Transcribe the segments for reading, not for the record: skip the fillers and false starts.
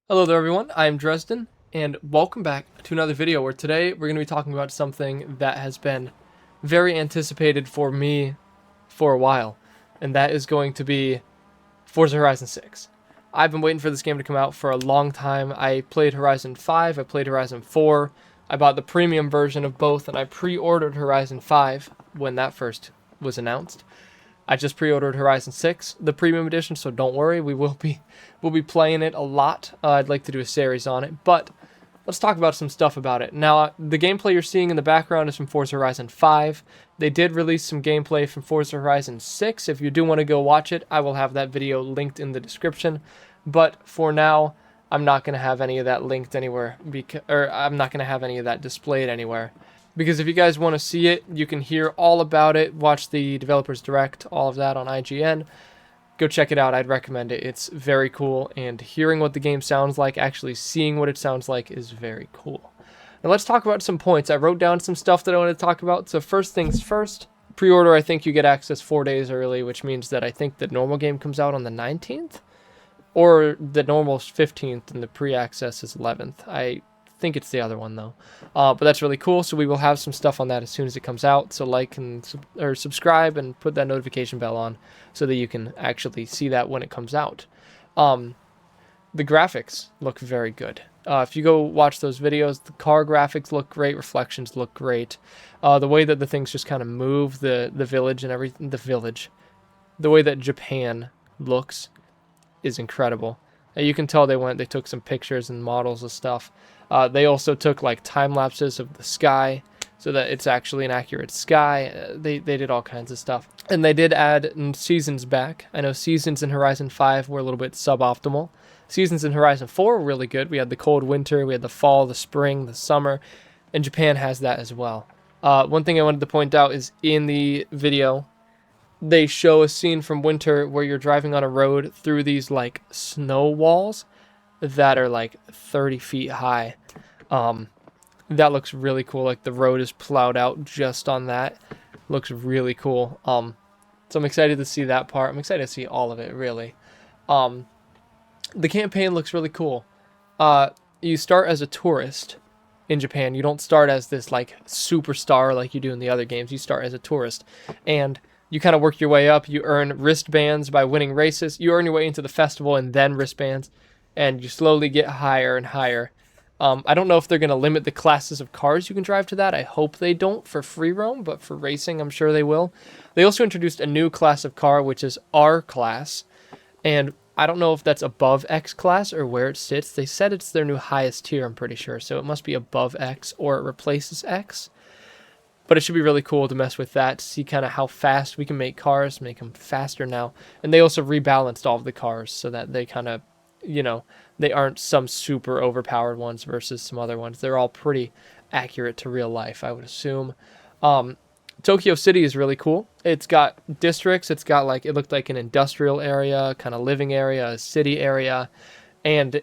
Hello there everyone, I'm Dresden, and welcome back to another video where today we're going to be talking about something that has been very anticipated for me for a while, and that is going to be Forza Horizon 6. I've been waiting for this game to come out for a long time. I played Horizon 5, I played Horizon 4, I bought the premium version of both, and I pre-ordered Horizon 5 when that first was announced. I just pre-ordered Horizon 6, the premium edition, so don't worry, we'll be playing it a lot. I'd like to do a series on it, but let's talk about some stuff about it. Now, the gameplay you're seeing in the background is from Forza Horizon 5. They did release some gameplay from Forza Horizon 6. If you do want to go watch it, I will have that video linked in the description. But for now, I'm not going to have any of that linked anywhere, or I'm not going to have any of that displayed anywhere. Because if you guys want to see it, you can hear all about it, watch the developers direct, all of that on IGN. Go check it out, I'd recommend it. It's very cool, and hearing what the game sounds like, actually seeing what it sounds like is very cool. Now let's talk about some points. I wrote down some stuff that I want to talk about. So first things first, pre-order, I think you get access 4 days early, which means that I think the normal game comes out on the 19th, or the normal 15th, and the pre-access is 11th. I think it's the other one though, but that's really cool. So we will have some stuff on that as soon as it comes out, so like and subscribe and put that notification bell on so that you can actually see that when it comes out. The graphics look very good. If you go watch those videos, the car graphics look great, reflections look great. The way that the things just kind of move, the village and everything, the way that Japan looks is incredible. You can tell they took some pictures and models of stuff. They also took like time lapses of the sky so that it's actually an accurate sky. They did all kinds of stuff. And they did add seasons back. I know seasons in Horizon 5 were a little bit suboptimal. Seasons in Horizon 4 were really good. We had the cold winter, we had the fall, the spring, the summer, and Japan has that as well. One thing I wanted to point out is in the video, they show a scene from winter where you're driving on a road through these like snow walls that are like 30 feet high. That looks really cool. Like the road is plowed out just on that. Looks really cool. So I'm excited to see that part. I'm excited to see all of it, really. The campaign looks really cool. You start as a tourist in Japan. You don't start as this like superstar like you do in the other games. You start as a tourist, and you kind of work your way up. You earn wristbands by winning races. You earn your way into the festival and then wristbands, and you slowly get higher and higher. I don't know if they're going to limit the classes of cars you can drive to that. I hope they don't for free roam, but for racing, I'm sure they will. They also introduced a new class of car, which is R class, and I don't know if that's above X class or where it sits. They said it's their new highest tier, I'm pretty sure, so it must be above X or it replaces X. But it should be really cool to mess with that, to see kind of how fast we can make cars, make them faster now. And they also rebalanced all of the cars so that they kind of, they aren't some super overpowered ones versus some other ones. They're all pretty accurate to real life, I would assume. Tokyo City is really cool. It's got districts. It's got like, it looked like an industrial area, kind of living area, a city area. And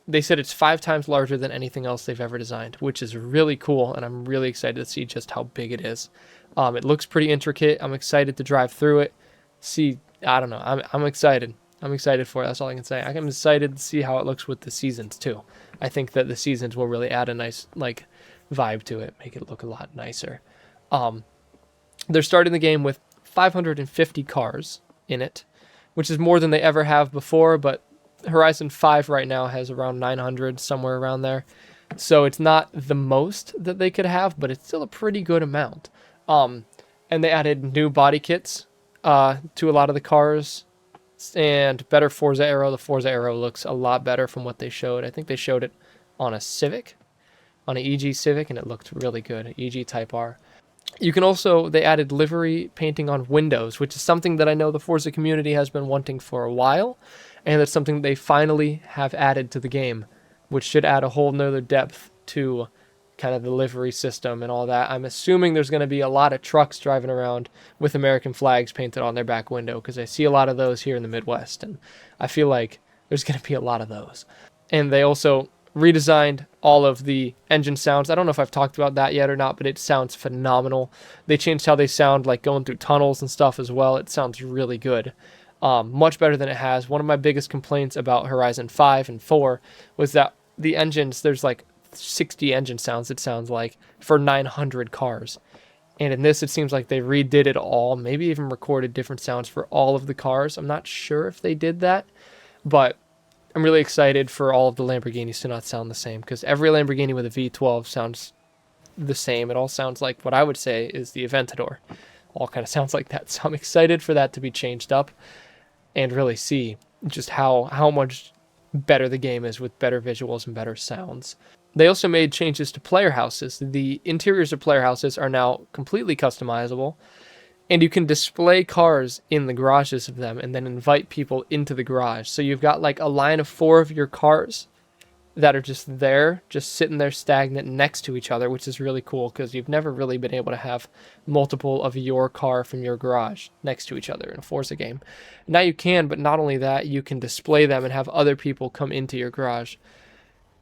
they said it's 5 times larger than anything else they've ever designed, which is really cool. And I'm really excited to see just how big it is. It looks pretty intricate. I'm excited to drive through it. See, I don't know. I'm excited. I'm excited for it. That's all I can say. I'm excited to see how it looks with the seasons too. I think that the seasons will really add a nice like vibe to it, make it look a lot nicer. They're starting the game with 550 cars in it, which is more than they ever have before, but Horizon 5 right now has around 900, somewhere around there. So it's not the most that they could have, but it's still a pretty good amount. And they added new body kits to a lot of the cars, and better Forza Aero. The Forza Aero looks a lot better from what they showed. I think they showed it on a Civic, on an EG Civic, and it looked really good, EG Type R. You can also, they added livery painting on windows, which is something that I know the Forza community has been wanting for a while, and it's something they finally have added to the game, which should add a whole nother depth to kind of the livery system and all that. I'm assuming there's going to be a lot of trucks driving around with American flags painted on their back window, because I see a lot of those here in the Midwest, and I feel like there's going to be a lot of those. And they also redesigned all of the engine sounds. I don't know if I've talked about that yet or not, but it sounds phenomenal. They changed how they sound, like going through tunnels and stuff as well. It sounds really good. much better than it has. One of my biggest complaints about Horizon 5 and 4 was that the engines, there's like 60 engine sounds, it sounds like, for 900 cars. And in this, it seems like they redid it all, maybe even recorded different sounds for all of the cars. I'm not sure if they did that, but I'm really excited for all of the Lamborghinis to not sound the same, because every Lamborghini with a V12 sounds the same. It all sounds like what I would say is the Aventador. All kind of sounds like that. So I'm excited for that to be changed up and really see just how much better the game is with better visuals and better sounds. They also made changes to player houses. The interiors of player houses are now completely customizable, and you can display cars in the garages of them and then invite people into the garage. So you've got like a line of 4 of your cars that are just there, just sitting there stagnant next to each other, which is really cool because you've never really been able to have multiple of your car from your garage next to each other in a Forza game. Now you can, but not only that, you can display them and have other people come into your garage.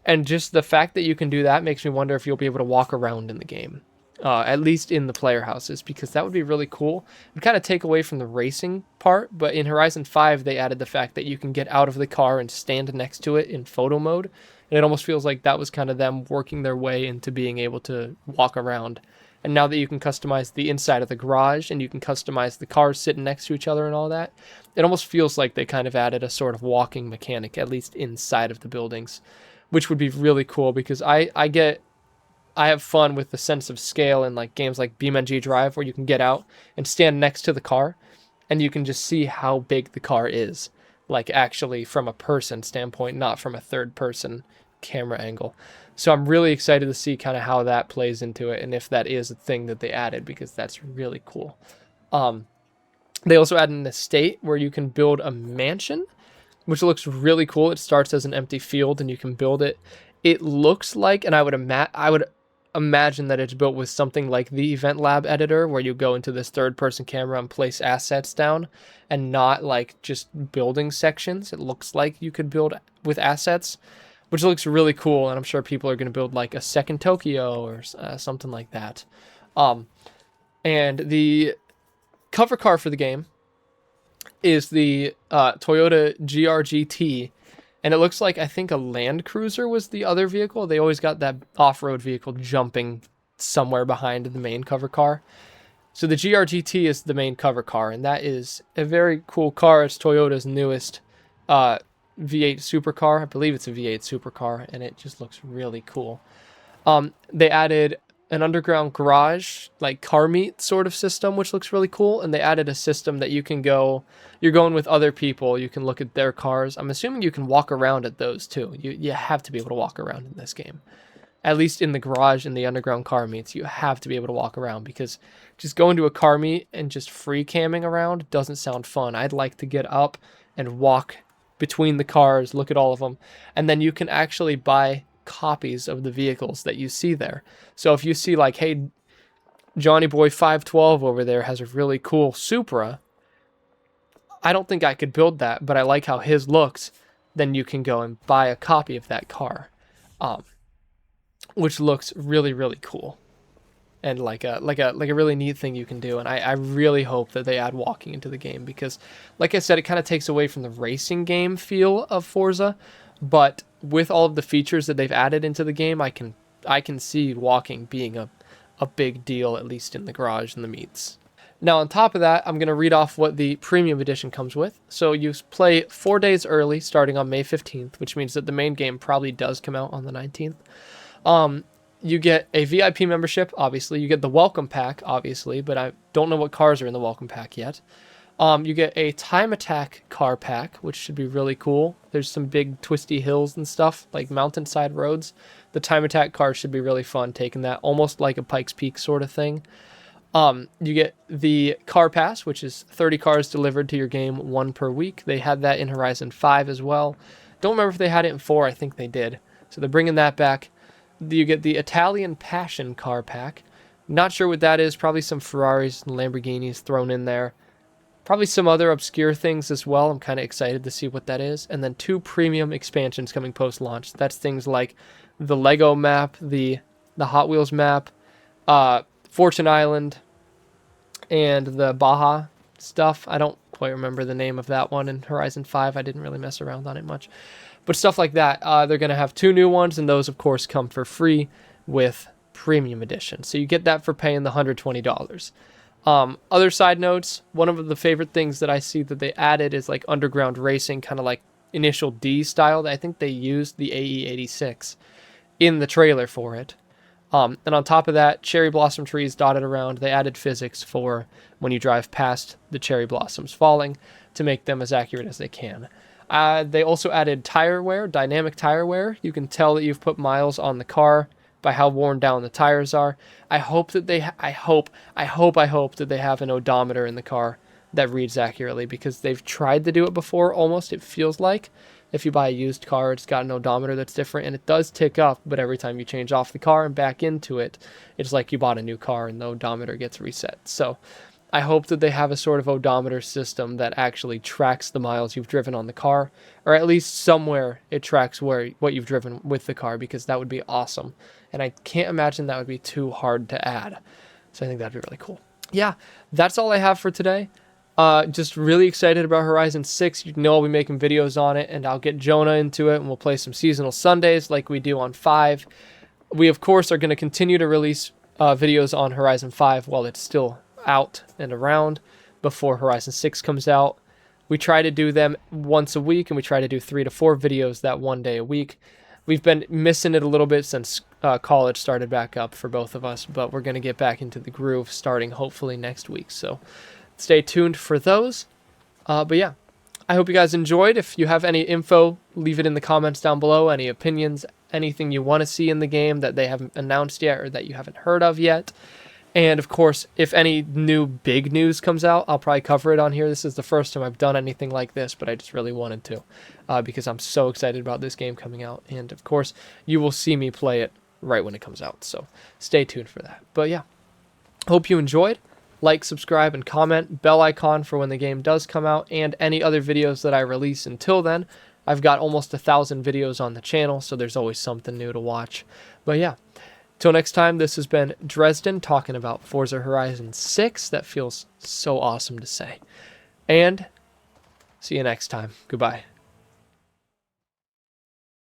And just the fact that you can do that makes me wonder if you'll be able to walk around in the game. At least in the player houses, because that would be really cool. It would kind of take away from the racing part, but in Horizon 5, they added the fact that you can get out of the car and stand next to it in photo mode. And it almost feels like that was kind of them working their way into being able to walk around. And now that you can customize the inside of the garage and you can customize the cars sitting next to each other and all that, it almost feels like they kind of added a sort of walking mechanic, at least inside of the buildings, which would be really cool because I have fun with the sense of scale in like games like BeamNG Drive, where you can get out and stand next to the car and you can just see how big the car is, like actually from a person standpoint, not from a third person camera angle. So I'm really excited to see kind of how that plays into it and if that is a thing that they added, because that's really cool. They also added an estate where you can build a mansion, which looks really cool. It starts as an empty field and you can build it. It looks like, and I would imagine that it's built with something like the Event Lab editor, where you go into this third-person camera and place assets down and not like just building sections. It looks like you could build with assets, which looks really cool, and I'm sure people are going to build like a second Tokyo or something like that. And the cover car for the game is the Toyota GR-GT, and it looks like, I think a Land Cruiser was the other vehicle. They always got that off-road vehicle jumping somewhere behind the main cover car. So the GR-GT is the main cover car, and that is a very cool car. It's Toyota's newest V8 supercar. I believe it's a V8 supercar, and it just looks really cool. They added an underground garage, like car meet sort of system, which looks really cool. And they added a system that you can go, you're going with other people, you can look at their cars. I'm assuming you can walk around at those too. You have to be able to walk around in this game. At least in the garage and the underground car meets, you have to be able to walk around, because just going to a car meet and just free camming around doesn't sound fun. I'd like to get up and walk between the cars, look at all of them, and then you can actually buy copies of the vehicles that you see there. So if you see like, hey, Johnny Boy 512 over there has a really cool Supra, I don't think I could build that, but I like how his looks, then you can go and buy a copy of that car, which looks really, really cool. And like a really neat thing you can do. And I really hope that they add walking into the game, because like I said, it kind of takes away from the racing game feel of Forza. But with all of the features that they've added into the game, I can see walking being a big deal, at least in the garage and the meets. Now, on top of that, I'm going to read off what the Premium Edition comes with. So you play 4 days early, starting on May 15th, which means that the main game probably does come out on the 19th. You get a VIP membership, obviously. You get the Welcome Pack, obviously, but I don't know what cars are in the Welcome Pack yet. You get a Time Attack car pack, which should be really cool. There's some big twisty hills and stuff, like mountainside roads. The Time Attack car should be really fun, taking that almost like a Pikes Peak sort of thing. You get the Car Pass, which is 30 cars delivered to your game, 1 per week. They had that in Horizon 5 as well. Don't remember if they had it in 4. I think they did. So they're bringing that back. You get the Italian Passion car pack. Not sure what that is. Probably some Ferraris and Lamborghinis thrown in there. Probably some other obscure things as well. I'm kind of excited to see what that is. And then 2 premium expansions coming post-launch. That's things like the Lego map, the Hot Wheels map, Fortune Island, and the Baja stuff. I don't quite remember the name of that one in Horizon 5. I didn't really mess around on it much. But stuff like that, they're going to have 2 new ones, and those, of course, come for free with Premium Edition. So you get that for paying the $120. Other side notes, one of the favorite things that I see that they added is like underground racing, kind of like Initial D style. I think they used the AE86 in the trailer for it. And on top of that, cherry blossom trees dotted around. They added physics for when you drive past the cherry blossoms falling to make them as accurate as they can. They also added tire wear, dynamic tire wear. You can tell that you've put miles on the car by how worn down the tires are. I hope that they, I hope that they have an odometer in the car that reads accurately, because they've tried to do it before. Almost, it feels like if you buy a used car, it's got an odometer that's different, and it does tick up, but every time you change off the car and back into it, it's like you bought a new car and the odometer gets reset. So I hope that they have a sort of odometer system that actually tracks the miles you've driven on the car, or at least somewhere it tracks what you've driven with the car, because that would be awesome. And I can't imagine that would be too hard to add. So I think that'd be really cool. Yeah, that's all I have for today. Just really excited about Horizon 6. You know I'll be making videos on it, and I'll get Jonah into it, and we'll play some seasonal Sundays like we do on 5. We, of course, are going to continue to release videos on Horizon 5 while it's still out and around before Horizon 6 comes out. We try to do them once a week, and we try to do 3 to 4 videos that one day a week. We've been missing it a little bit since college started back up for both of us, but we're going to get back into the groove starting hopefully next week. So stay tuned for those. But yeah, I hope you guys enjoyed. If you have any info, leave it in the comments down below. Any opinions, anything you want to see in the game that they haven't announced yet or that you haven't heard of yet. And of course, if any new big news comes out, I'll probably cover it on here. This is the first time I've done anything like this, but I just really wanted to because I'm so excited about this game coming out. And of course, you will see me play it right when it comes out. So stay tuned for that. But yeah, hope you enjoyed. Like, subscribe, and comment. Bell icon for when the game does come out, and any other videos that I release until then. I've got almost 1,000 videos on the channel, so there's always something new to watch. But yeah, till next time, this has been Dresden talking about Forza Horizon 6. That feels so awesome to say. And see you next time. Goodbye.